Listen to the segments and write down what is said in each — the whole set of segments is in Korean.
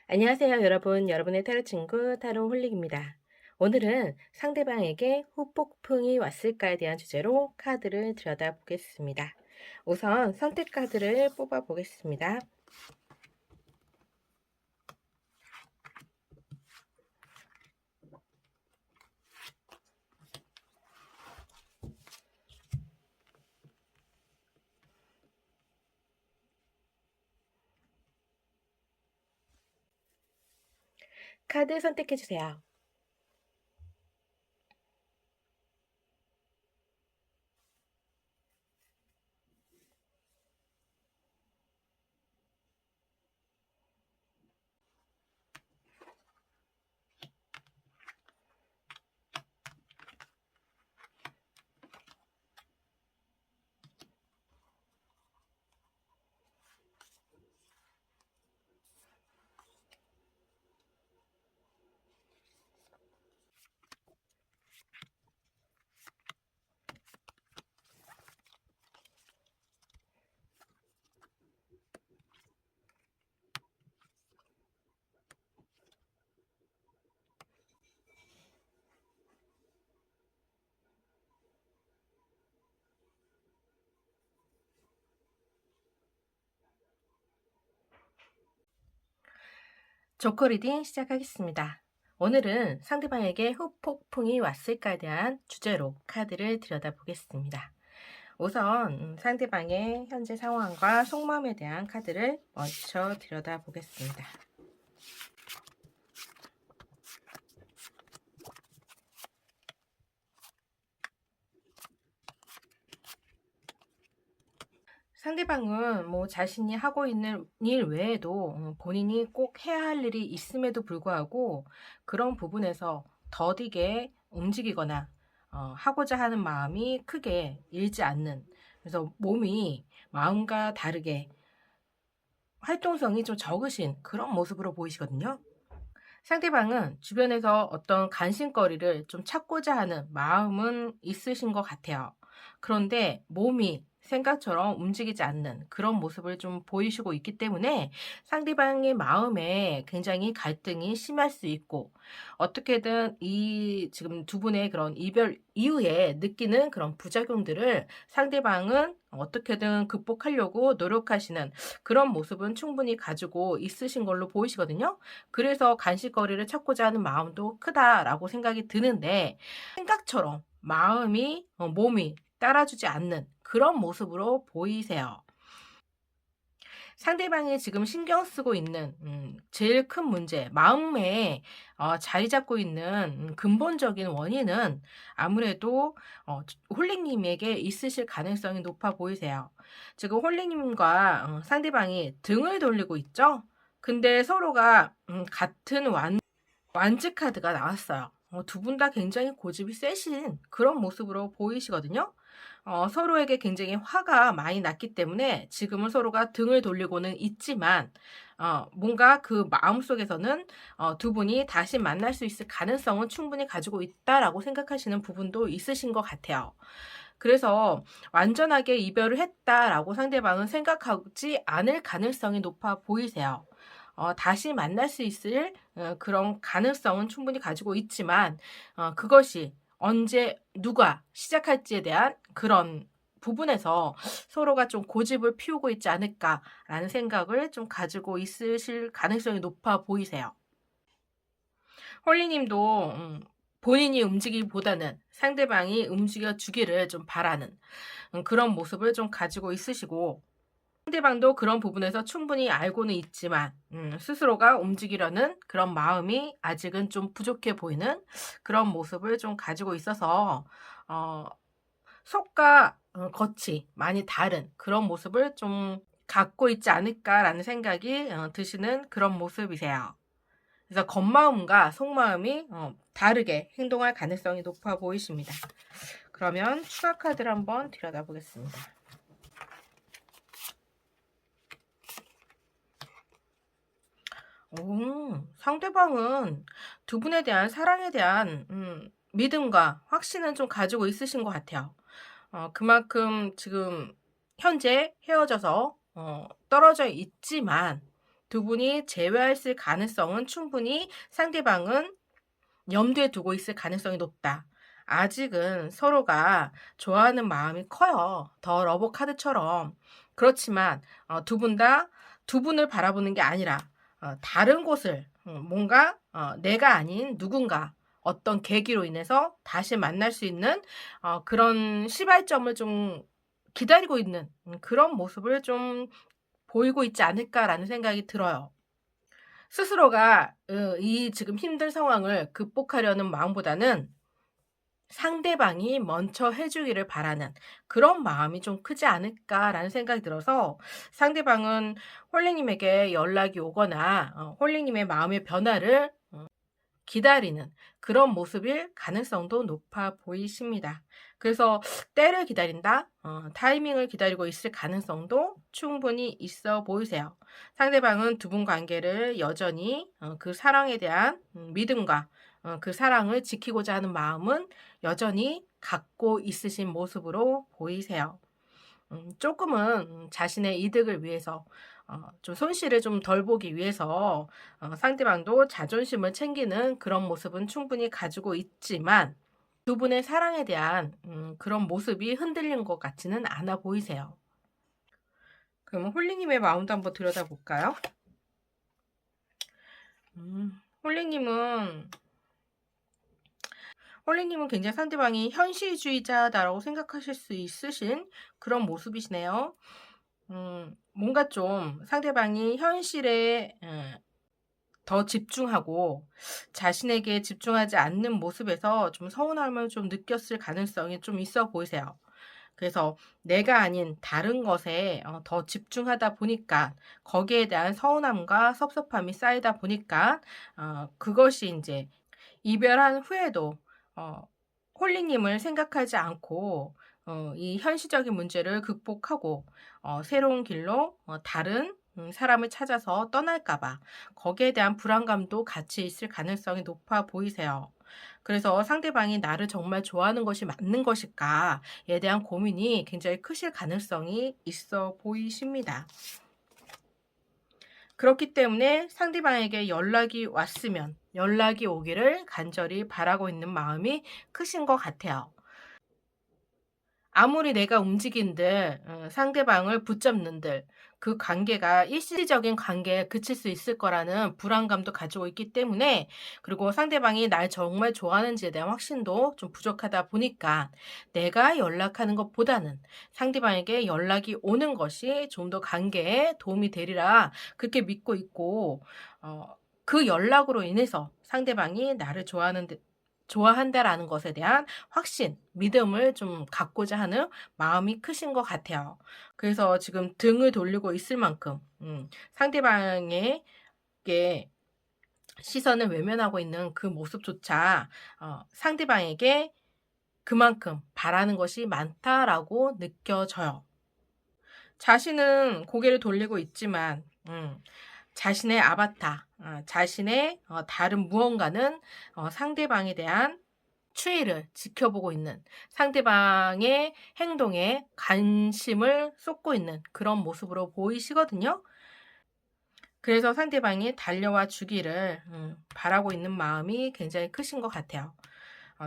안녕하세요, 여러분. 여러분의 타로 친구 타로 홀릭입니다. 오늘은 상대방에게 후폭풍이 왔을까에 대한 주제로 카드를 들여다보겠습니다. 우선 선택 카드를 뽑아 보겠습니다. 카드 선택해 주세요. 조커 리딩 시작하겠습니다. 오늘은 상대방에게 후폭풍이 왔을까에 대한 주제로 카드를 들여다보겠습니다. 우선 상대방의 현재 상황과 속마음에 대한 카드를 먼저 들여다보겠습니다. 상대방은 뭐 자신이 하고 있는 일 외에도 본인이 꼭 해야 할 일이 있음에도 불구하고 그런 부분에서 더디게 움직이거나 하고자 하는 마음이 크게 일지 않는, 그래서 몸이 마음과 다르게 활동성이 좀 적으신 그런 모습으로 보이시거든요. 상대방은 주변에서 어떤 간신거리를 좀 찾고자 하는 마음은 있으신 것 같아요. 그런데 몸이 생각처럼 움직이지 않는 그런 모습을 좀 보이시고 있기 때문에 상대방의 마음에 굉장히 갈등이 심할 수 있고, 어떻게든 이 지금 두 분의 그런 이별 이후에 느끼는 그런 부작용들을 상대방은 어떻게든 극복하려고 노력하시는 그런 모습은 충분히 가지고 있으신 걸로 보이시거든요. 그래서 간식거리를 찾고자 하는 마음도 크다라고 생각이 드는데, 생각처럼 마음이 몸이 따라주지 않는 그런 모습으로 보이세요. 상대방이 지금 신경 쓰고 있는 제일 큰 문제, 마음에 자리 잡고 있는 근본적인 원인은 아무래도 홀리님에게 있으실 가능성이 높아 보이세요. 지금 홀리님과 상대방이 등을 돌리고 있죠? 근데 서로가 같은 완즈 카드가 나왔어요. 두 분 다 굉장히 고집이 세신 그런 모습으로 보이시거든요. 서로에게 굉장히 화가 많이 났기 때문에 지금은 서로가 등을 돌리고는 있지만, 뭔가 그 마음속에서는 두 분이 다시 만날 수 있을 가능성은 충분히 가지고 있다라고 생각하시는 부분도 있으신 것 같아요. 그래서 완전하게 이별을 했다라고 상대방은 생각하지 않을 가능성이 높아 보이세요. 다시 만날 수 있을 그런 가능성은 충분히 가지고 있지만, 그것이 언제 누가 시작할지에 대한 그런 부분에서 서로가 좀 고집을 피우고 있지 않을까라는 생각을 좀 가지고 있으실 가능성이 높아 보이세요. 홀리님도 본인이 움직이기보다는 상대방이 움직여 주기를 좀 바라는 그런 모습을 좀 가지고 있으시고, 상대방도 그런 부분에서 충분히 알고는 있지만 스스로가 움직이려는 그런 마음이 아직은 좀 부족해 보이는 그런 모습을 좀 가지고 있어서, 어 속과 겉이 많이 다른 그런 모습을 좀 갖고 있지 않을까라는 생각이 드시는 그런 모습이세요. 그래서 겉마음과 속마음이 다르게 행동할 가능성이 높아 보이십니다. 그러면 추가 카드를 한번 들여다보겠습니다. 상대방은 두 분에 대한 사랑에 대한 믿음과 확신은 좀 가지고 있으신 것 같아요. 그만큼 지금 현재 헤어져서 떨어져 있지만, 두 분이 재회했을 가능성은 충분히 상대방은 염두에 두고 있을 가능성이 높다. 아직은 서로가 좋아하는 마음이 커요. 더 러브 카드처럼. 그렇지만 두 분 다 두 분을 바라보는 게 아니라 다른 곳을 뭔가 내가 아닌 누군가 어떤 계기로 인해서 다시 만날 수 있는 그런 시발점을 좀 기다리고 있는 그런 모습을 좀 보이고 있지 않을까라는 생각이 들어요. 스스로가 이 지금 힘든 상황을 극복하려는 마음보다는 상대방이 먼저 해 주기를 바라는 그런 마음이 좀 크지 않을까라는 생각이 들어서 상대방은 홀리님에게 연락이 오거나 홀리님의 마음의 변화를 기다리는 그런 모습일 가능성도 높아 보이십니다. 그래서 때를 기다린다, 타이밍을 기다리고 있을 가능성도 충분히 있어 보이세요. 상대방은 두 분 관계를 여전히 그 사랑에 대한 믿음과 그 사랑을 지키고자 하는 마음은 여전히 갖고 있으신 모습으로 보이세요. 조금은 자신의 이득을 위해서 좀 손실을 좀 덜 보기 위해서 상대방도 자존심을 챙기는 그런 모습은 충분히 가지고 있지만 두 분의 사랑에 대한 그런 모습이 흔들린 것 같지는 않아 보이세요. 그럼 홀리님의 마음도 한번 들여다볼까요? 홀리님은 굉장히 상대방이 현실주의자다라고 생각하실 수 있으신 그런 모습이시네요. 뭔가 좀 상대방이 현실에 더 집중하고 자신에게 집중하지 않는 모습에서 좀 서운함을 좀 느꼈을 가능성이 좀 있어 보이세요. 그래서 내가 아닌 다른 것에 더 집중하다 보니까 거기에 대한 서운함과 섭섭함이 쌓이다 보니까 그것이 이제 이별한 후에도 홀리님을 생각하지 않고 이 현실적인 문제를 극복하고 새로운 길로 다른 사람을 찾아서 떠날까 봐 거기에 대한 불안감도 같이 있을 가능성이 높아 보이세요. 그래서 상대방이 나를 정말 좋아하는 것이 맞는 것일까에 대한 고민이 굉장히 크실 가능성이 있어 보이십니다. 그렇기 때문에 상대방에게 연락이 왔으면 연락이 오기를 간절히 바라고 있는 마음이 크신 것 같아요. 아무리 내가 움직인들 상대방을 붙잡는들 그 관계가 일시적인 관계에 그칠 수 있을 거라는 불안감도 가지고 있기 때문에, 그리고 상대방이 날 정말 좋아하는지에 대한 확신도 좀 부족하다 보니까 내가 연락하는 것보다는 상대방에게 연락이 오는 것이 좀 더 관계에 도움이 되리라 그렇게 믿고 있고, 그 연락으로 인해서 상대방이 나를 좋아한다라는 것에 대한 확신, 믿음을 좀 갖고자 하는 마음이 크신 것 같아요. 그래서 지금 등을 돌리고 있을 만큼 상대방에게 시선을 외면하고 있는 그 모습조차 상대방에게 그만큼 바라는 것이 많다라고 느껴져요. 자신은 고개를 돌리고 있지만 자신의 아바타, 자신의 다른 무언가는 상대방에 대한 추이를 지켜보고 있는, 상대방의 행동에 관심을 쏟고 있는 그런 모습으로 보이시거든요. 그래서 상대방이 달려와 주기를 바라고 있는 마음이 굉장히 크신 것 같아요.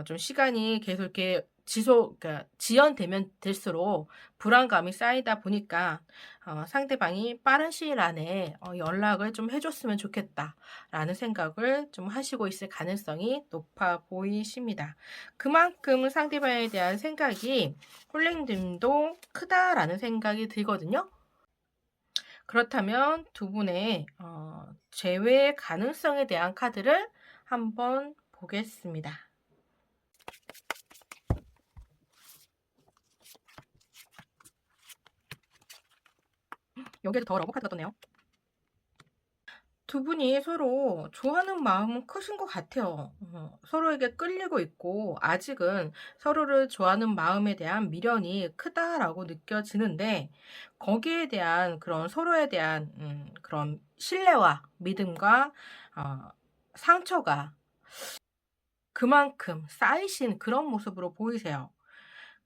좀 시간이 계속 이렇게 그러니까 지연되면 될수록 불안감이 쌓이다 보니까 상대방이 빠른 시일 안에 연락을 좀 해줬으면 좋겠다라는 생각을 좀 하시고 있을 가능성이 높아 보이십니다. 그만큼 상대방에 대한 생각이 홀링님도 크다라는 생각이 들거든요. 그렇다면 두 분의 재회 가능성에 대한 카드를 한번 보겠습니다. 여기에도 더 러브 카드가 떴네요. 두 분이 서로 좋아하는 마음은 크신 것 같아요. 서로에게 끌리고 있고 아직은 서로를 좋아하는 마음에 대한 미련이 크다라고 느껴지는데, 거기에 대한 그런 서로에 대한 그런 신뢰와 믿음과 상처가 그만큼 쌓이신 그런 모습으로 보이세요.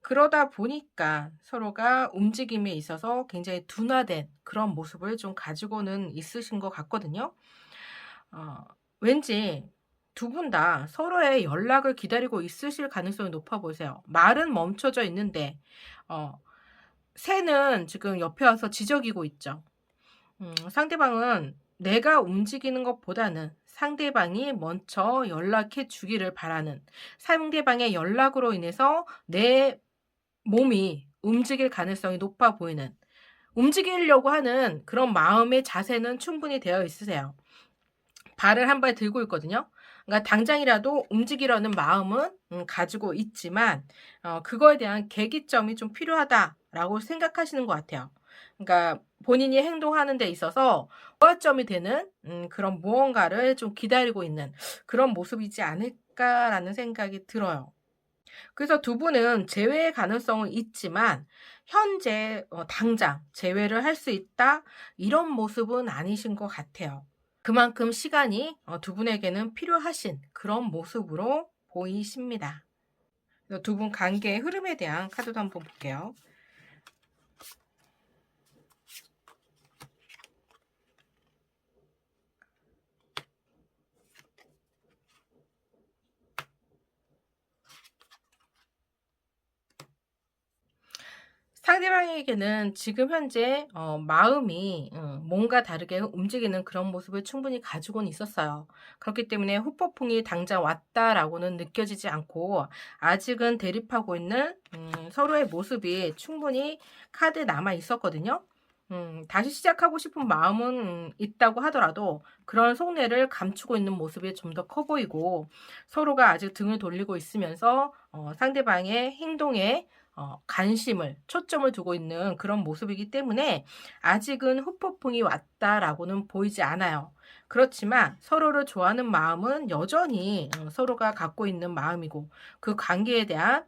그러다 보니까 서로가 움직임에 있어서 굉장히 둔화된 그런 모습을 좀 가지고는 있으신 것 같거든요. 어 왠지 두 분 다 서로의 연락을 기다리고 있으실 가능성이 높아 보이세요. 말은 멈춰져 있는데 어 새는 지금 옆에 와서 지저귀고 있죠. 상대방은 내가 움직이는 것보다는 상대방이 먼저 연락해 주기를 바라는, 상대방의 연락으로 인해서 내 몸이 움직일 가능성이 높아 보이는, 움직이려고 하는 그런 마음의 자세는 충분히 되어 있으세요. 발을 한 발 들고 있거든요. 그러니까 당장이라도 움직이려는 마음은 가지고 있지만 그거에 대한 계기점이 좀 필요하다라고 생각하시는 것 같아요. 그러니까 본인이 행동하는 데 있어서 부활점이 되는 그런 무언가를 좀 기다리고 있는 그런 모습이지 않을까라는 생각이 들어요. 그래서 두 분은 재회의 가능성은 있지만 현재 당장 재회를 할 수 있다 이런 모습은 아니신 것 같아요. 그만큼 시간이 두 분에게는 필요하신 그런 모습으로 보이십니다. 두 분 관계의 흐름에 대한 카드도 한번 볼게요. 상대방에게는 지금 현재 마음이 뭔가 다르게 움직이는 그런 모습을 충분히 가지고는 있었어요. 그렇기 때문에 후폭풍이 당장 왔다라고는 느껴지지 않고 아직은 대립하고 있는 서로의 모습이 충분히 카드에 남아 있었거든요. 다시 시작하고 싶은 마음은 있다고 하더라도 그런 속내를 감추고 있는 모습이 좀 더 커 보이고 서로가 아직 등을 돌리고 있으면서 상대방의 행동에 관심을 초점을 두고 있는 그런 모습이기 때문에 아직은 후폭풍이 왔다라고는 보이지 않아요. 그렇지만 서로를 좋아하는 마음은 여전히 서로가 갖고 있는 마음이고 그 관계에 대한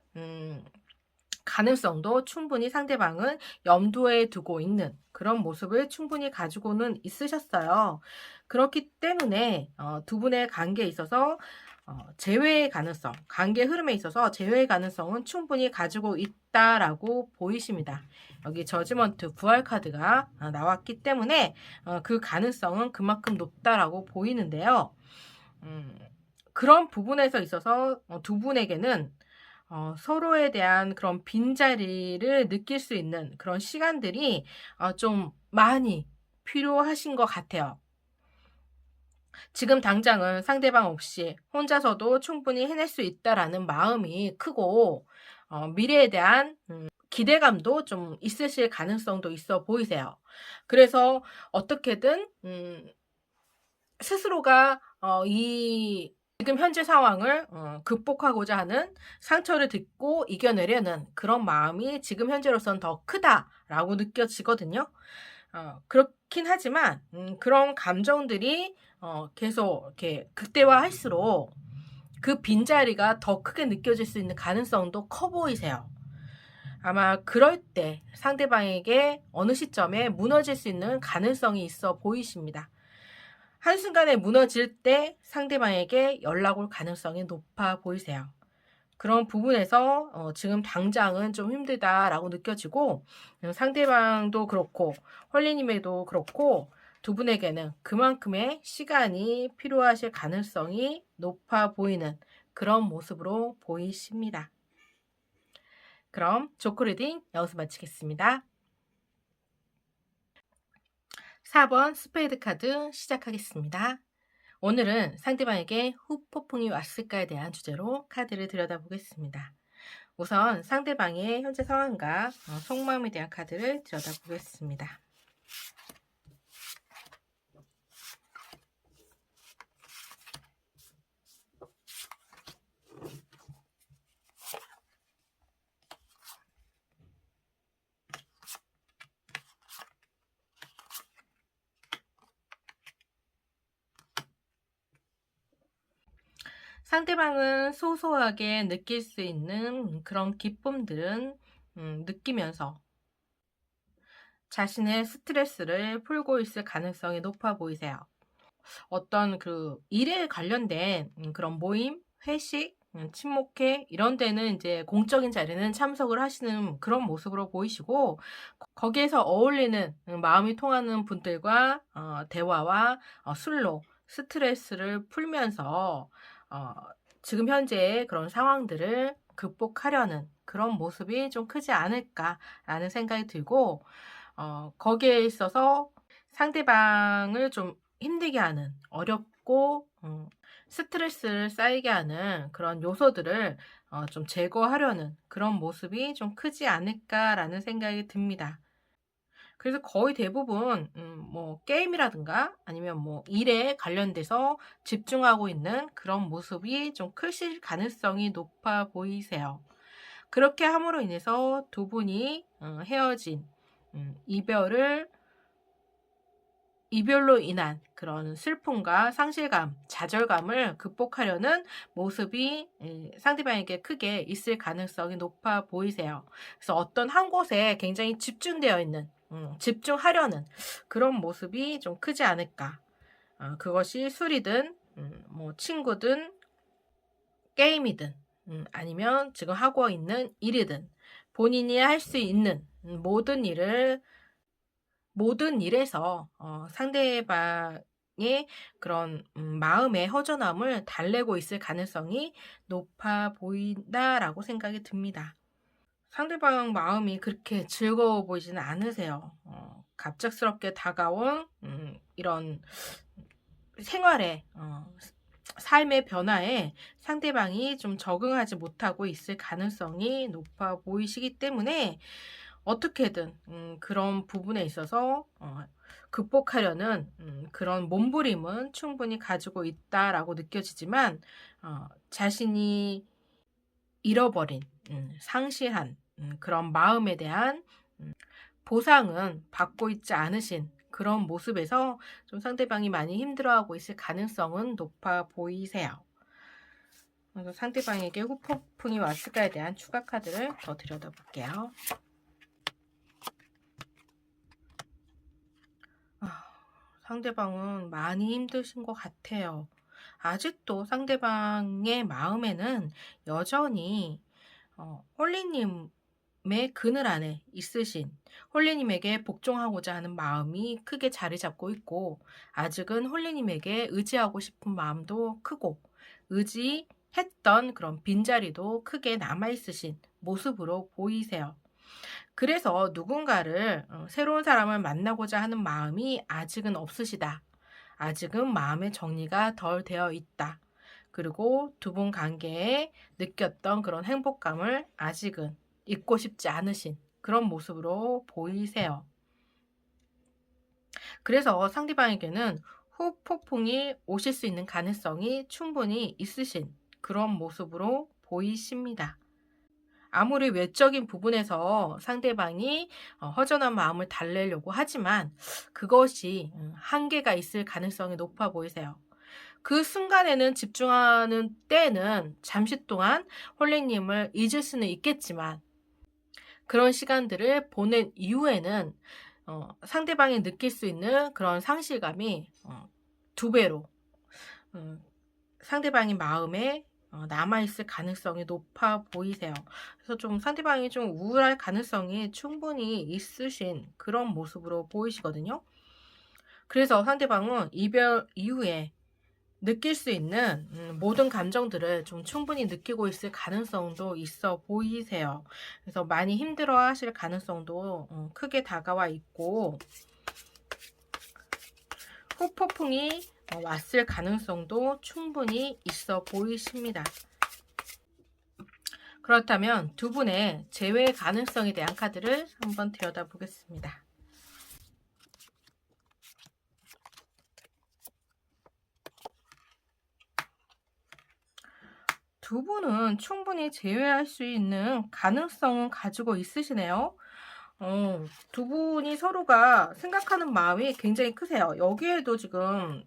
가능성도 충분히 상대방은 염두에 두고 있는 그런 모습을 충분히 가지고는 있으셨어요. 그렇기 때문에 두 분의 관계에 있어서 재회의 가능성, 관계 흐름에 있어서 재회의 가능성은 충분히 가지고 있다라고 보이십니다. 여기 저지먼트 부활 카드가 나왔기 때문에 그 가능성은 그만큼 높다라고 보이는데요. 음, 그런 부분에서 있어서 두 분에게는 서로에 대한 그런 빈자리를 느낄 수 있는 그런 시간들이 좀 많이 필요하신 것 같아요. 지금 당장은 상대방 없이 혼자서도 충분히 해낼 수 있다라는 마음이 크고 미래에 대한 기대감도 좀 있으실 가능성도 있어 보이세요. 그래서 어떻게든 스스로가 이 지금 현재 상황을 극복하고자 하는, 상처를 딛고 이겨내려는 그런 마음이 지금 현재로서는 더 크다라고 느껴지거든요. 그렇긴 하지만 그런 감정들이 계속 이렇게 극대화할수록 그 빈자리가 더 크게 느껴질 수 있는 가능성도 커 보이세요. 아마 그럴 때 상대방에게 어느 시점에 무너질 수 있는 가능성이 있어 보이십니다. 한순간에 무너질 때 상대방에게 연락 올 가능성이 높아 보이세요. 그런 부분에서 지금 당장은 좀 힘들다라고 느껴지고 상대방도 그렇고 헐리님에도 그렇고 두 분에게는 그만큼의 시간이 필요하실 가능성이 높아 보이는 그런 모습으로 보이십니다. 그럼 조커 리딩 여기서 마치겠습니다. 4번 스페이드 카드 시작하겠습니다. 오늘은 상대방에게 후폭풍이 왔을까에 대한 주제로 카드를 들여다보겠습니다. 우선 상대방의 현재 상황과 속마음에 대한 카드를 들여다보겠습니다. 상대방은 소소하게 느낄 수 있는 그런 기쁨들은 느끼면서 자신의 스트레스를 풀고 있을 가능성이 높아 보이세요. 어떤 그 일에 관련된 그런 모임, 회식, 친목회 이런 데는 이제 공적인 자리는 참석을 하시는 그런 모습으로 보이시고, 거기에서 어울리는 마음이 통하는 분들과 대화와 술로 스트레스를 풀면서 어 지금 현재의 그런 상황들을 극복하려는 그런 모습이 좀 크지 않을까라는 생각이 들고, 거기에 있어서 상대방을 좀 힘들게 하는, 어렵고 스트레스를 쌓이게 하는 그런 요소들을 좀 제거하려는 그런 모습이 좀 크지 않을까라는 생각이 듭니다. 그래서 거의 대부분 뭐 게임이라든가 아니면 뭐 일에 관련돼서 집중하고 있는 그런 모습이 좀 크실 가능성이 높아 보이세요. 그렇게 함으로 인해서 두 분이 헤어진 이별로 인한 그런 슬픔과 상실감, 좌절감을 극복하려는 모습이 상대방에게 크게 있을 가능성이 높아 보이세요. 그래서 어떤 한 곳에 굉장히 집중되어 있는, 집중하려는 그런 모습이 좀 크지 않을까. 그것이 술이든, 뭐 친구든, 게임이든, 아니면 지금 하고 있는 일이든, 본인이 할 수 있는 모든 일에서 상대방의 그런 마음의 허전함을 달래고 있을 가능성이 높아 보인다라고 생각이 듭니다. 상대방 마음이 그렇게 즐거워 보이지는 않으세요. 갑작스럽게 다가온 이런 생활의 삶의 변화에 상대방이 좀 적응하지 못하고 있을 가능성이 높아 보이시기 때문에, 어떻게든 그런 부분에 있어서 극복하려는 그런 몸부림은 충분히 가지고 있다라고 느껴지지만, 자신이 잃어버린, 상실한 그런 마음에 대한 보상은 받고 있지 않으신 그런 모습에서 좀 상대방이 많이 힘들어하고 있을 가능성은 높아 보이세요. 그래서 상대방에게 후폭풍이 왔을까에 대한 추가 카드를 더 들여다볼게요. 상대방은 많이 힘드신 것 같아요. 아직도 상대방의 마음에는 여전히 홀리님의 그늘 안에 있으신, 홀리님에게 복종하고자 하는 마음이 크게 자리 잡고 있고, 아직은 홀리님에게 의지하고 싶은 마음도 크고, 의지했던 그런 빈자리도 크게 남아있으신 모습으로 보이세요. 그래서 누군가를 새로운 사람을 만나고자 하는 마음이 아직은 없으시다. 아직은 마음의 정리가 덜 되어 있다. 그리고 두 분 관계에 느꼈던 그런 행복감을 아직은 잊고 싶지 않으신 그런 모습으로 보이세요. 그래서 상대방에게는 후폭풍이 오실 수 있는 가능성이 충분히 있으신 그런 모습으로 보이십니다. 아무리 외적인 부분에서 상대방이 허전한 마음을 달래려고 하지만, 그것이 한계가 있을 가능성이 높아 보이세요. 그 순간에는, 집중하는 때는 잠시 동안 홀리님을 잊을 수는 있겠지만, 그런 시간들을 보낸 이후에는 상대방이 느낄 수 있는 그런 상실감이 두 배로 상대방의 마음에 남아있을 가능성이 높아 보이세요. 그래서 좀 상대방이 좀 우울할 가능성이 충분히 있으신 그런 모습으로 보이시거든요. 그래서 상대방은 이별 이후에 느낄 수 있는 모든 감정들을 좀 충분히 느끼고 있을 가능성도 있어 보이세요. 그래서 많이 힘들어 하실 가능성도 크게 다가와 있고, 후폭풍이 왔을 가능성도 충분히 있어 보이십니다. 그렇다면 두 분의 재회 가능성에 대한 카드를 한번 들여다보겠습니다. 두 분은 충분히 재회할 수 있는 가능성은 가지고 있으시네요. 두 분이 서로가 생각하는 마음이 굉장히 크세요. 여기에도 지금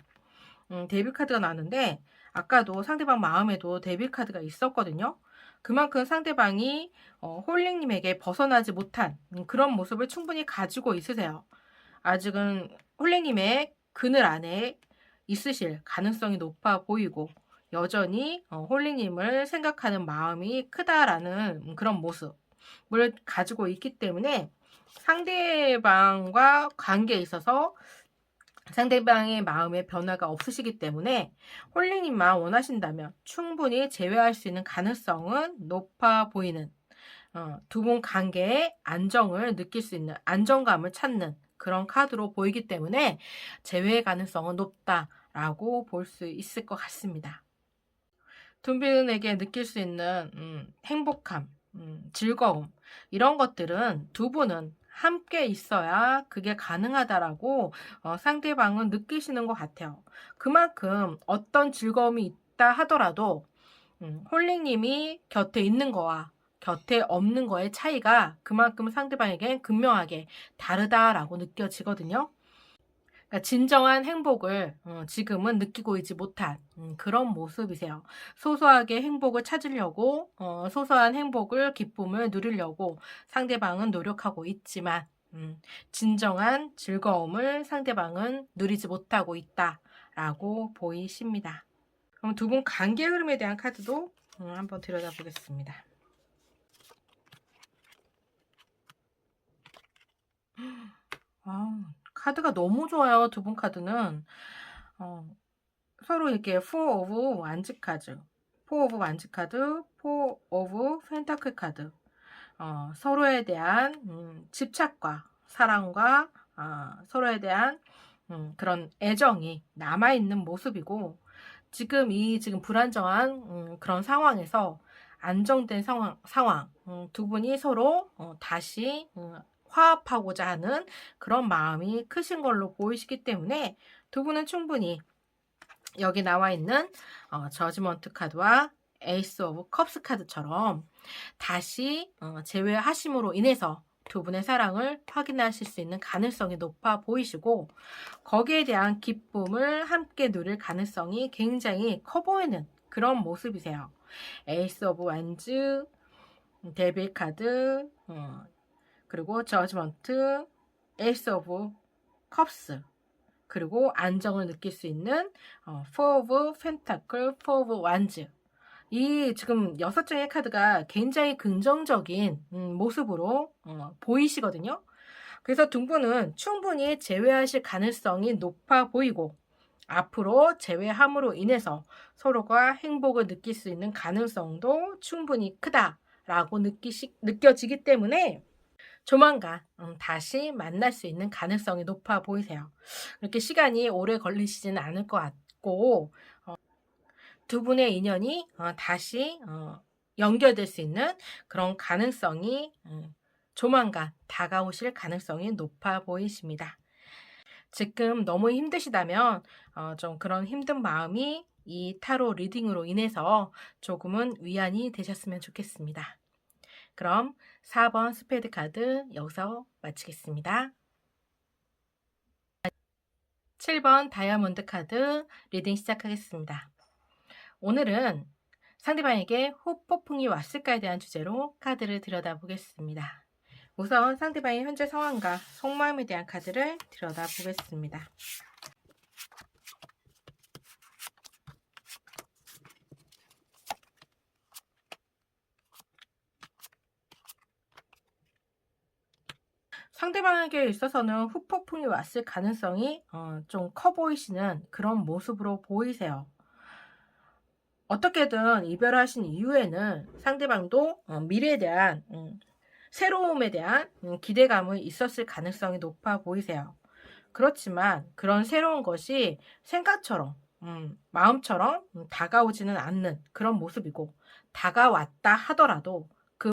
데빌 카드가 나왔는데, 아까도 상대방 마음에도 데빌 카드가 있었거든요. 그만큼 상대방이 홀링님에게 벗어나지 못한 그런 모습을 충분히 가지고 있으세요. 아직은 홀링님의 그늘 안에 있으실 가능성이 높아 보이고, 여전히 홀리님을 생각하는 마음이 크다라는 그런 모습을 가지고 있기 때문에 상대방과 관계에 있어서 상대방의 마음의 변화가 없으시기 때문에 홀리님만 원하신다면 충분히 제외할 수 있는 가능성은 높아 보이는, 두 분 관계의 안정을 느낄 수 있는, 안정감을 찾는 그런 카드로 보이기 때문에 제외 가능성은 높다라고 볼 수 있을 것 같습니다. 두 분에게 느낄 수 있는 행복함, 즐거움, 이런 것들은 두 분은 함께 있어야 그게 가능하다라고 상대방은 느끼시는 것 같아요. 그만큼 어떤 즐거움이 있다 하더라도 홀링님이 곁에 있는 거와 곁에 없는 거의 차이가 그만큼 상대방에게 극명하게 다르다라고 느껴지거든요. 그러니까 진정한 행복을 지금은 느끼고 있지 못한 그런 모습이세요. 소소하게 행복을 찾으려고, 소소한 행복을, 기쁨을 누리려고 상대방은 노력하고 있지만 진정한 즐거움을 상대방은 누리지 못하고 있다라고 보이십니다. 그럼 두 분 관계 흐름에 대한 카드도 한번 들여다보겠습니다. 카드가 너무 좋아요. 두 분 카드는 서로 이렇게 Four of Wands 카드, Four of Wands 카드, Four of Pentacle 카드, 서로에 대한 집착과 사랑과 서로에 대한 그런 애정이 남아있는 모습이고, 지금 불안정한 그런 상황에서 안정된 상황, 두 분이 서로 다시 화합하고자 하는 그런 마음이 크신 걸로 보이시기 때문에 두 분은 충분히 여기 나와 있는 저지먼트 카드와 에이스 오브 컵스 카드처럼 다시 재회하심으로 인해서 두 분의 사랑을 확인하실 수 있는 가능성이 높아 보이시고, 거기에 대한 기쁨을 함께 누릴 가능성이 굉장히 커 보이는 그런 모습이세요. 에이스 오브 완즈, 데빌 카드, 그리고 저지먼트, 에이스 오브 컵스, 그리고 안정을 느낄 수 있는 Four of Pentacle, Four of Wands. 이 지금 6장의 카드가 굉장히 긍정적인 모습으로 보이시거든요. 그래서 두 분은 충분히 재회하실 가능성이 높아 보이고, 앞으로 재회함으로 인해서 서로가 행복을 느낄 수 있는 가능성도 충분히 크다라고 느껴지기 때문에 조만간 다시 만날 수 있는 가능성이 높아 보이세요. 이렇게 시간이 오래 걸리시지는 않을 것 같고, 두 분의 인연이 다시 연결될 수 있는 그런 가능성이 조만간 다가오실 가능성이 높아 보이십니다. 지금 너무 힘드시다면 좀 그런 힘든 마음이 이 타로 리딩으로 인해서 조금은 위안이 되셨으면 좋겠습니다. 그럼 4번 스페이드 카드 여기서 마치겠습니다. 7번 다이아몬드 카드 리딩 시작하겠습니다. 오늘은 상대방에게 후폭풍이 왔을까에 대한 주제로 카드를 들여다보겠습니다. 우선 상대방의 현재 상황과 속마음에 대한 카드를 들여다보겠습니다. 상대방에게 있어서는 후폭풍이 왔을 가능성이 좀 커 보이시는 그런 모습으로 보이세요. 어떻게든 이별하신 이후에는 상대방도 미래에 대한 새로움에 대한 기대감이 있었을 가능성이 높아 보이세요. 그렇지만 그런 새로운 것이 생각처럼 마음처럼 다가오지는 않는 그런 모습이고, 다가왔다 하더라도 그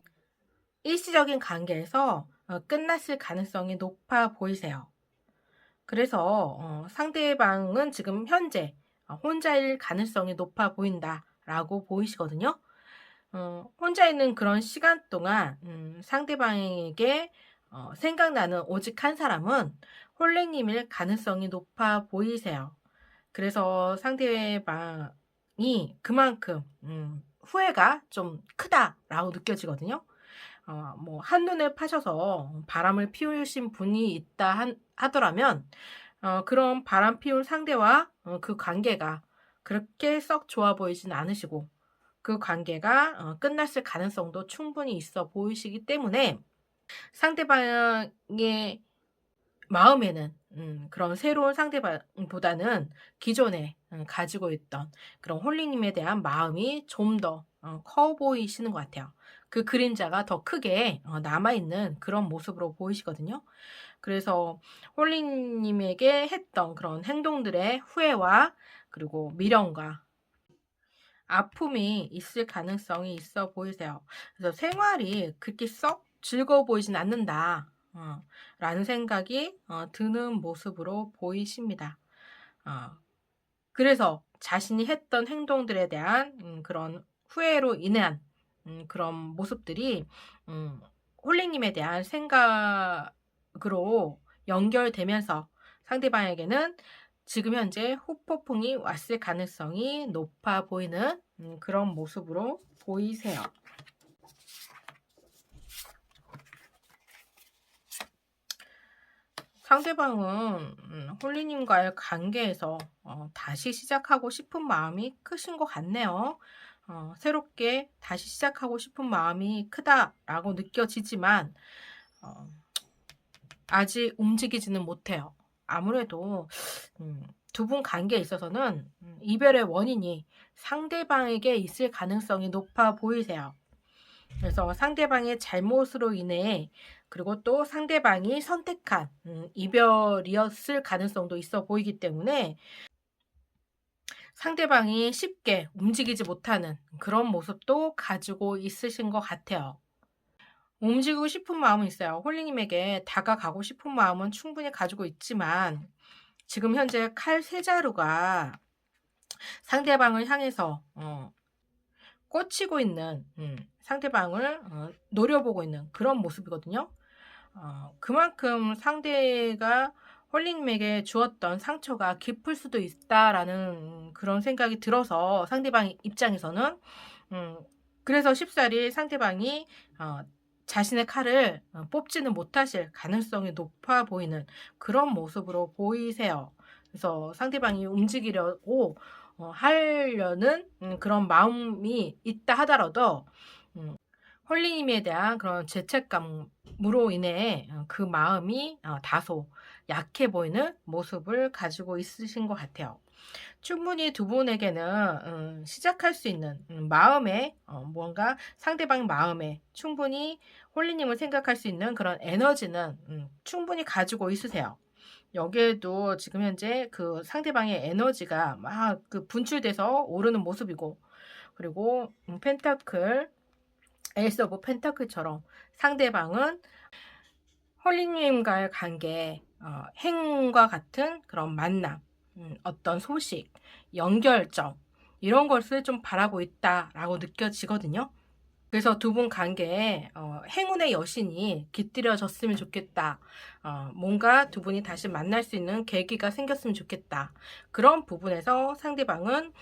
일시적인 관계에서 끝났을 가능성이 높아 보이세요. 그래서 상대방은 지금 현재 혼자일 가능성이 높아 보인다라고 보이시거든요. 혼자 있는 그런 시간 동안 상대방에게 생각나는 오직 한 사람은 홀랭님일 가능성이 높아 보이세요. 그래서 상대방이 그만큼 후회가 좀 크다라고 느껴지거든요. 뭐 한눈에 파셔서 바람을 피우신 분이 있다 하더라면 그런 바람 피울 상대와 그 관계가 그렇게 썩 좋아 보이진 않으시고 그 관계가 끝났을 가능성도 충분히 있어 보이시기 때문에 상대방의 마음에는 그런 새로운 상대방보다는 기존에 가지고 있던 그런 홀리님에 대한 마음이 좀 더 커 보이시는 것 같아요. 그 그림자가 더 크게 남아있는 그런 모습으로 보이시거든요. 그래서 홀리님에게 했던 그런 행동들의 후회와 그리고 미련과 아픔이 있을 가능성이 있어 보이세요. 그래서 생활이 그렇게 썩 즐거워 보이진 않는다. 라는 생각이 드는 모습으로 보이십니다. 어, 그래서 자신이 했던 행동들에 대한 그런 후회로 인한 그런 모습들이 음, 홀리님에 대한 생각으로 연결되면서 상대방에게는 지금 현재 후폭풍이 왔을 가능성이 높아 보이는 그런 모습으로 보이세요. 상대방은 홀리님과의 관계에서 다시 시작하고 싶은 마음이 크신 것 같네요. 새롭게 다시 시작하고 싶은 마음이 크다라고 느껴지지만 아직 움직이지는 못해요. 아무래도 두 분 관계에 있어서는 이별의 원인이 상대방에게 있을 가능성이 높아 보이세요. 그래서 상대방의 잘못으로 인해 그리고 또 상대방이 선택한 이별이었을 가능성도 있어 보이기 때문에 상대방이 쉽게 움직이지 못하는 그런 모습도 가지고 있으신 것 같아요. 움직이고 싶은 마음은 있어요. 홀리님에게 다가가고 싶은 마음은 충분히 가지고 있지만 지금 현재 칼 세 자루가 상대방을 향해서 꽂히고 있는 상대방을 노려보고 있는 그런 모습이거든요. 그만큼 상대가 홀리님에게 주었던 상처가 깊을 수도 있다라는 그런 생각이 들어서 상대방 입장에서는 그래서 쉽사리 상대방이 자신의 칼을 뽑지는 못하실 가능성이 높아 보이는 그런 모습으로 보이세요. 그래서 상대방이 움직이려고 하려는 그런 마음이 있다 하더라도 홀리님에 대한 그런 죄책감으로 인해 그 마음이 다소 약해 보이는 모습을 가지고 있으신 것 같아요. 충분히 두 분에게는 시작할 수 있는 마음에 뭔가 상대방 마음에 충분히 홀리님을 생각할 수 있는 그런 에너지는 충분히 가지고 있으세요. 여기에도 지금 현재 그 상대방의 에너지가 막 그 분출돼서 오르는 모습이고 그리고 펜타클 에이스 오브 펜타클처럼 상대방은 홀리님과의 관계, 행운과 같은 그런 만남, 어떤 소식, 연결점 이런 것을 좀 바라고 있다라고 느껴지거든요. 그래서 두 분 관계에 행운의 여신이 깃들여졌으면 좋겠다. 뭔가 두 분이 다시 만날 수 있는 계기가 생겼으면 좋겠다. 그런 부분에서 상대방은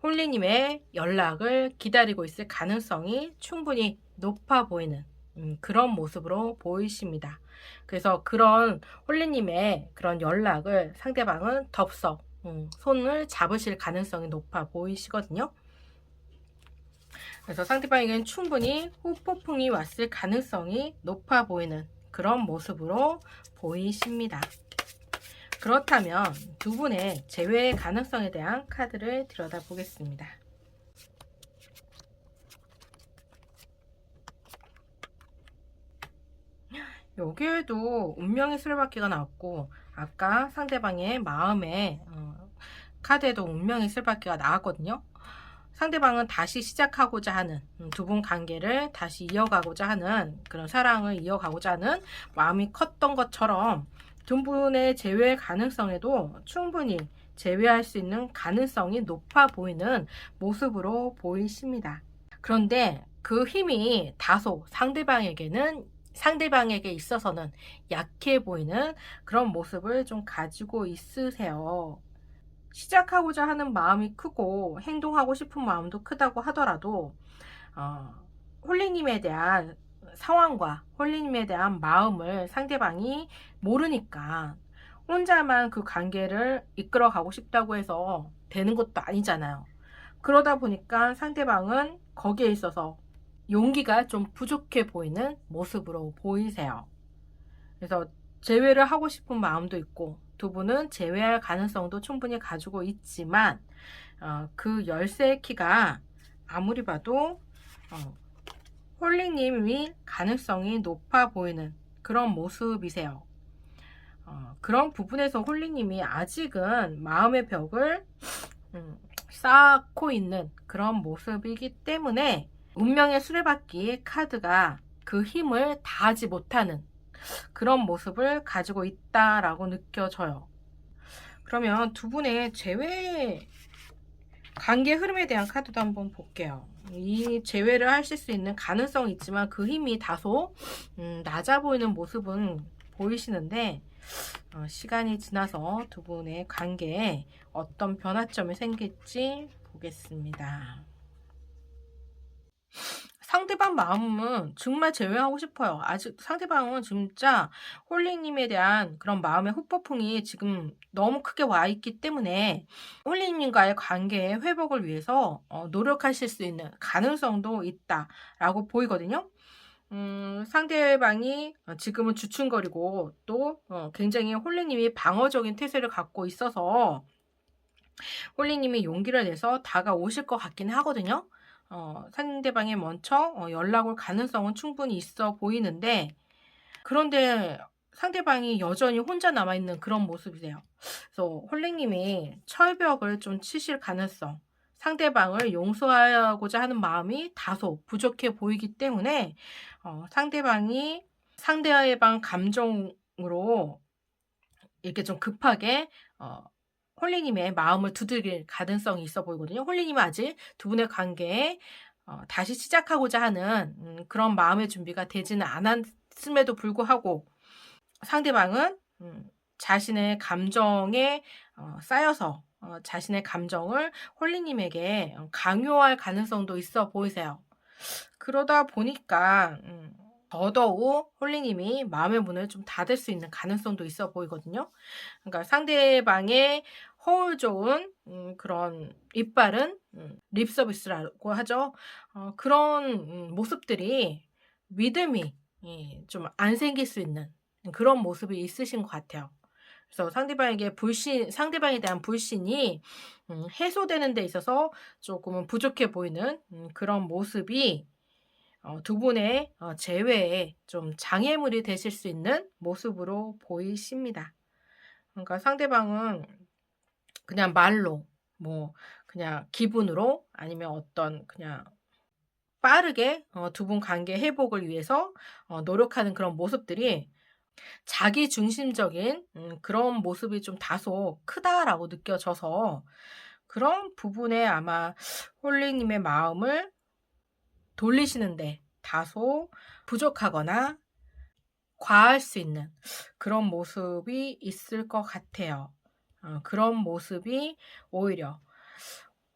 홀리님의 연락을 기다리고 있을 가능성이 충분히 높아 보이는 그런 모습으로 보이십니다. 그래서 그런 홀리님의 그런 연락을 상대방은 덥석 손을 잡으실 가능성이 높아 보이시거든요. 그래서 상대방에게는 충분히 후폭풍이 왔을 가능성이 높아 보이는 그런 모습으로 보이십니다. 그렇다면 두 분의 재회의 가능성에 대한 카드를 들여다보겠습니다. 여기에도 운명의 술바퀴가 나왔고 아까 상대방의 마음에 카드에도 운명의 술바퀴가 나왔거든요. 상대방은 다시 시작하고자 하는 두 분 관계를 다시 이어가고자 하는 그런 사랑을 이어가고자 하는 마음이 컸던 것처럼 두 분의 재회 가능성에도 충분히 재회할 수 있는 가능성이 높아 보이는 모습으로 보이십니다. 그런데 그 힘이 다소 상대방에게 있어서는 약해 보이는 그런 모습을 좀 가지고 있으세요. 시작하고자 하는 마음이 크고 행동하고 싶은 마음도 크다고 하더라도 홀리님에 대한 상황과 홀리님에 대한 마음을 상대방이 모르니까 혼자만 그 관계를 이끌어 가고 싶다고 해서 되는 것도 아니잖아요. 그러다 보니까 상대방은 거기에 있어서 용기가 좀 부족해 보이는 모습으로 보이세요. 그래서 재회를 하고 싶은 마음도 있고 두 분은 재회할 가능성도 충분히 가지고 있지만 그 열쇠의 키가 아무리 봐도 홀링님이 가능성이 높아 보이는 그런 모습이세요. 그런 부분에서 홀링님이 아직은 마음의 벽을 쌓고 있는 그런 모습이기 때문에 운명의 수레바퀴 카드가 그 힘을 다하지 못하는 그런 모습을 가지고 있다라고 느껴져요. 그러면 두 분의 재회 관계 흐름에 대한 카드도 한번 볼게요. 이 재회를 하실 수 있는 가능성이 있지만 그 힘이 다소 낮아 보이는 모습은 보이시는데 시간이 지나서 두 분의 관계에 어떤 변화점이 생길지 보겠습니다. 상대방 마음은 정말 제외하고 싶어요. 아직 상대방은 진짜 홀링님에 대한 그런 마음의 후폭풍이 지금 너무 크게 와 있기 때문에 홀링님과의 관계의 회복을 위해서 노력하실 수 있는 가능성도 있다라고 보이거든요. 상대방이 지금은 주춤거리고 또 굉장히 홀링님이 방어적인 태세를 갖고 있어서 홀링님이 용기를 내서 다가오실 것 같긴 하거든요. 상대방이 먼저 연락 올 가능성은 충분히 있어 보이는데 그런데 상대방이 여전히 혼자 남아있는 그런 모습이세요. 그래서 홀링님이 철벽을 좀 치실 가능성, 상대방을 용서하고자 하는 마음이 다소 부족해 보이기 때문에 상대방 감정으로 이렇게 좀 급하게 홀리님의 마음을 두들길 가능성이 있어 보이거든요. 홀리님은 아직 두 분의 관계에 다시 시작하고자 하는 그런 마음의 준비가 되지는 않았음에도 불구하고 상대방은 자신의 감정에 쌓여서 자신의 감정을 홀리님에게 강요할 가능성도 있어 보이세요. 그러다 보니까 더더욱 홀리님이 마음의 문을 좀 닫을 수 있는 가능성도 있어 보이거든요. 그러니까 상대방의 허울 좋은 그런 이빨은 립 서비스라고 하죠. 그런 모습들이 믿음이 좀 안 생길 수 있는 그런 모습이 있으신 것 같아요. 그래서 상대방에 대한 불신이 해소되는 데 있어서 조금은 부족해 보이는 그런 모습이 두 분의 재회에 좀 장애물이 되실 수 있는 모습으로 보이십니다. 그러니까 상대방은 그냥 말로 뭐 그냥 기분으로 아니면 어떤 그냥 빠르게 두 분 관계 회복을 위해서 노력하는 그런 모습들이 자기 중심적인 그런 모습이 좀 다소 크다라고 느껴져서 그런 부분에 아마 홀리님의 마음을 돌리시는데 다소 부족하거나 과할 수 있는 그런 모습이 있을 것 같아요. 그런 모습이 오히려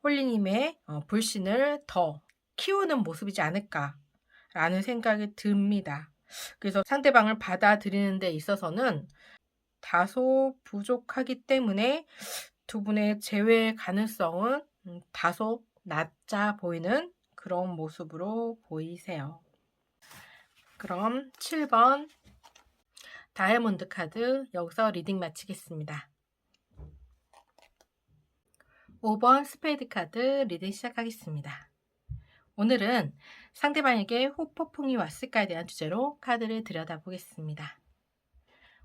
홀리님의 불신을 더 키우는 모습이지 않을까라는 생각이 듭니다. 그래서 상대방을 받아들이는 데 있어서는 다소 부족하기 때문에 두 분의 재회 가능성은 다소 낮아 보이는 그런 모습으로 보이세요. 그럼 7번 다이아몬드 카드 여기서 리딩 마치겠습니다. 5번 스페이드 카드 리딩 시작하겠습니다. 오늘은 상대방에게 후폭풍이 왔을까에 대한 주제로 카드를 들여다보겠습니다.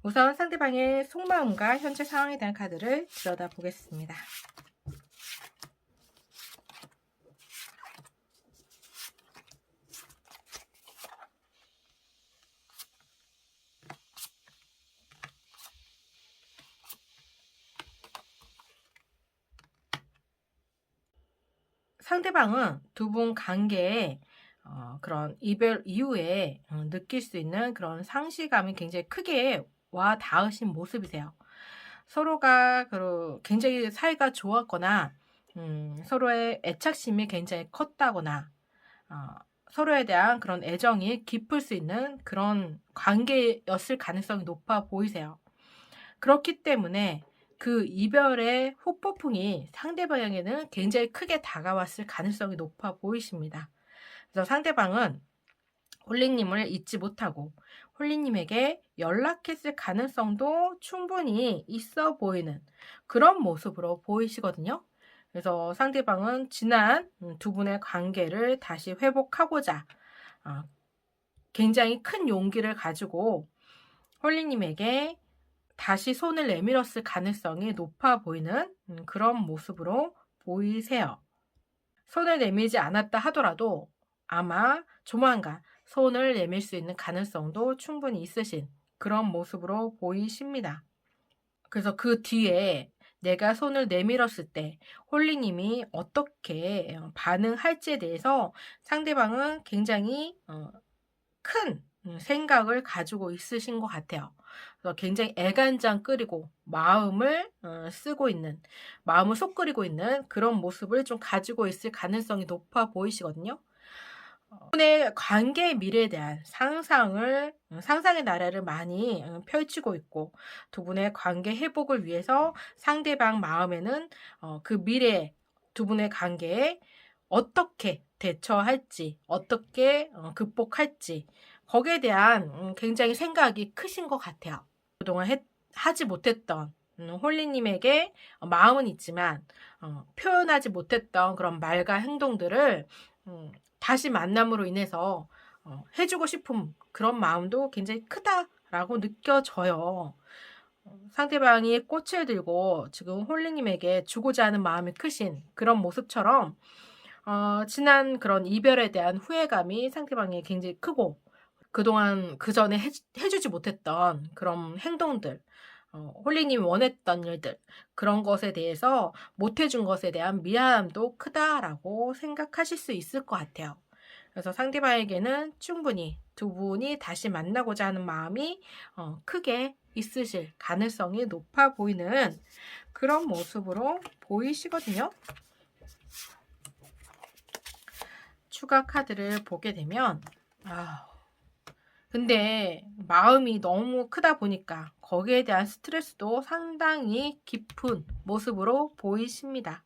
우선 상대방의 속마음과 현재 상황에 대한 카드를 들여다보겠습니다. 상대방은 두 분 관계에 그런 이별 이후에 느낄 수 있는 그런 상실감이 굉장히 크게 와 닿으신 모습이세요. 서로가 굉장히 사이가 좋았거나 서로의 애착심이 굉장히 컸다거나 서로에 대한 그런 애정이 깊을 수 있는 그런 관계였을 가능성이 높아 보이세요. 그렇기 때문에 그 이별의 후폭풍이 상대방에게는 굉장히 크게 다가왔을 가능성이 높아 보이십니다. 그래서 상대방은 홀리님을 잊지 못하고 홀리님에게 연락했을 가능성도 충분히 있어 보이는 그런 모습으로 보이시거든요. 그래서 상대방은 지난 두 분의 관계를 다시 회복하고자 굉장히 큰 용기를 가지고 홀리님에게 다시 손을 내밀었을 가능성이 높아 보이는 그런 모습으로 보이세요. 손을 내밀지 않았다 하더라도 아마 조만간 손을 내밀 수 있는 가능성도 충분히 있으신 그런 모습으로 보이십니다. 그래서 그 뒤에 내가 손을 내밀었을 때 홀리님이 어떻게 반응할지에 대해서 상대방은 굉장히 큰 생각을 가지고 있으신 것 같아요. 그래서 굉장히 애간장 끓이고 마음을 쓰고 있는, 마음을 속 끓이고 있는 그런 모습을 좀 가지고 있을 가능성이 높아 보이시거든요. 두 분의 관계의 미래에 대한 상상의 나래를 많이 펼치고 있고, 두 분의 관계 회복을 위해서 상대방 마음에는 그 미래 두 분의 관계에 어떻게 대처할지, 어떻게 극복할지, 거기에 대한 굉장히 생각이 크신 것 같아요. 그동안 하지 못했던 홀리님에게 마음은 있지만 표현하지 못했던 그런 말과 행동들을 다시 만남으로 인해서 해주고 싶은 그런 마음도 굉장히 크다라고 느껴져요. 상대방이 꽃을 들고 지금 홀리님에게 주고자 하는 마음이 크신 그런 모습처럼 지난 그런 이별에 대한 후회감이 상대방이 굉장히 크고 그동안 그 전에 해주지 못했던 그런 행동들, 홀리님이 원했던 일들, 그런 것에 대해서 못해준 것에 대한 미안함도 크다라고 생각하실 수 있을 것 같아요. 그래서 상대방에게는 충분히 두 분이 다시 만나고자 하는 마음이 크게 있으실 가능성이 높아 보이는 그런 모습으로 보이시거든요. 추가 카드를 보게 되면 근데 마음이 너무 크다 보니까 거기에 대한 스트레스도 상당히 깊은 모습으로 보이십니다.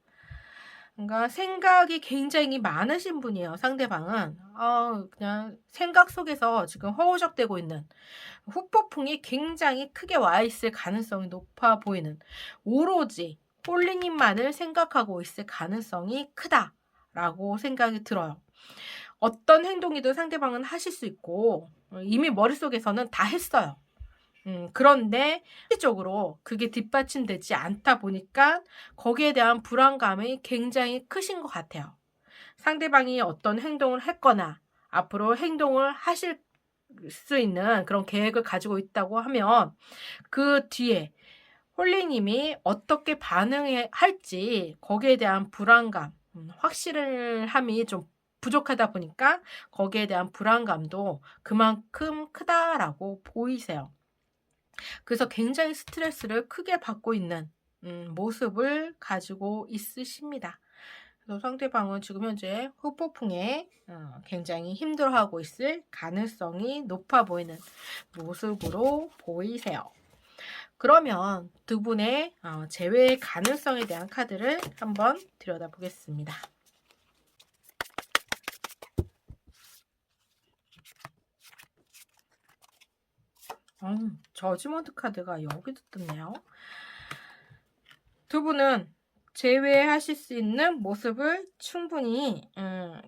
그러니까 생각이 굉장히 많으신 분이에요. 상대방은 그냥 생각 속에서 지금 허우적대고 있는 후폭풍이 굉장히 크게 와 있을 가능성이 높아 보이는, 오로지 홀리님만을 생각하고 있을 가능성이 크다라고 생각이 들어요. 어떤 행동이든 상대방은 하실 수 있고 이미 머릿속에서는 다 했어요. 그런데 실질적으로 그게 뒷받침되지 않다 보니까 거기에 대한 불안감이 굉장히 크신 것 같아요. 상대방이 어떤 행동을 했거나 앞으로 행동을 하실 수 있는 그런 계획을 가지고 있다고 하면 그 뒤에 홀리님이 어떻게 반응할지 거기에 대한 불안감, 확실함이 좀 부족하다 보니까 거기에 대한 불안감도 그만큼 크다라고 보이세요. 그래서 굉장히 스트레스를 크게 받고 있는 모습을 가지고 있으십니다. 그래서 상대방은 지금 현재 후폭풍에 굉장히 힘들어하고 있을 가능성이 높아 보이는 모습으로 보이세요. 그러면 두 분의 재회 가능성에 대한 카드를 한번 들여다보겠습니다. 저지먼트 카드가 여기도 떴네요. 두 분은 제외하실 수 있는 모습을 충분히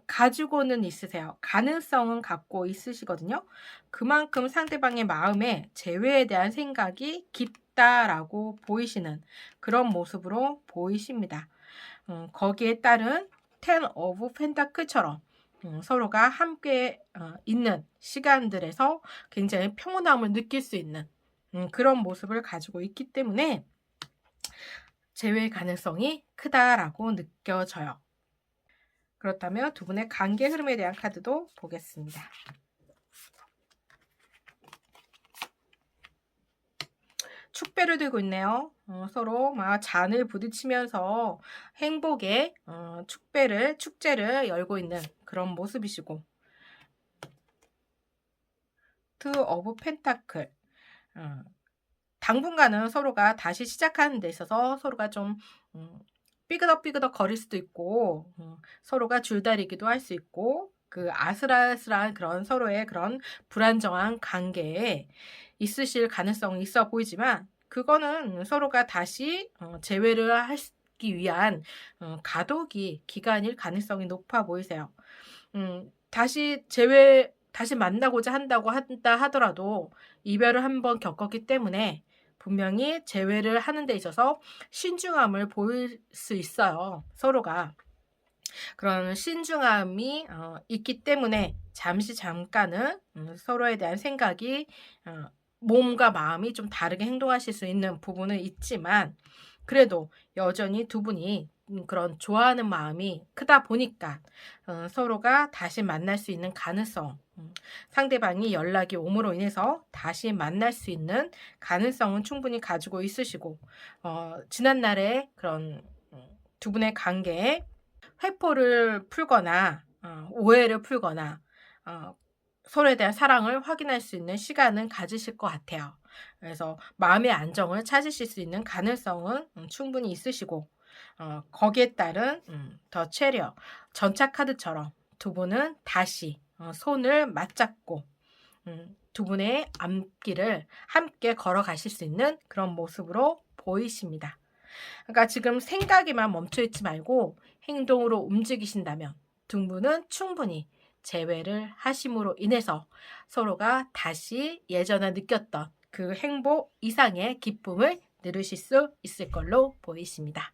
가지고는 있으세요. 가능성은 갖고 있으시거든요. 그만큼 상대방의 마음에 제외에 대한 생각이 깊다라고 보이시는 그런 모습으로 보이십니다. 거기에 따른 텐 오브 펜타클처럼 서로가 함께 있는 시간들에서 굉장히 평온함을 느낄 수 있는 그런 모습을 가지고 있기 때문에 재회 가능성이 크다라고 느껴져요. 그렇다면 두 분의 관계 흐름에 대한 카드도 보겠습니다. 축배를 들고 있네요. 서로 막 잔을 부딪히면서 행복의 축제를 열고 있는 그런 모습이시고, 투 오브 펜타클, 당분간은 서로가 다시 시작하는 데 있어서 서로가 좀 음 삐그덕삐그덕 거릴 수도 있고 서로가 줄다리기도 할 수 있고 그 아슬아슬한 그런 서로의 그런 불안정한 관계에 있으실 가능성이 있어 보이지만 그거는 서로가 다시 재회를 하기 위한 가도기 기간일 가능성이 높아 보이세요. 다시 만나고자 한다 하더라도 이별을 한번 겪었기 때문에 분명히 재회를 하는 데 있어서 신중함을 보일 수 있어요, 서로가. 그런 신중함이 있기 때문에 잠깐은 서로에 대한 생각이 몸과 마음이 좀 다르게 행동하실 수 있는 부분은 있지만 그래도 여전히 두 분이 그런 좋아하는 마음이 크다 보니까 서로가 다시 만날 수 있는 가능성, 상대방이 연락이 옴으로 인해서 다시 만날 수 있는 가능성은 충분히 가지고 있으시고 지난날의 그런 두 분의 관계에 회포를 풀거나 오해를 풀거나 어 서로에 대한 사랑을 확인할 수 있는 시간은 가지실 것 같아요. 그래서 마음의 안정을 찾으실 수 있는 가능성은 충분히 있으시고 거기에 따른 더 체리어 전차 카드처럼 두 분은 다시 손을 맞잡고 두 분의 앞길을 함께 걸어가실 수 있는 그런 모습으로 보이십니다. 그러니까 지금 생각에만 멈춰 있지 말고 행동으로 움직이신다면 두 분은 충분히 재회를 하심으로 인해서 서로가 다시 예전에 느꼈던 그 행복 이상의 기쁨을 누리실 수 있을 걸로 보이십니다.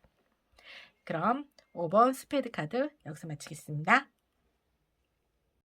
그럼 5번 스페이드 카드 여기서 마치겠습니다.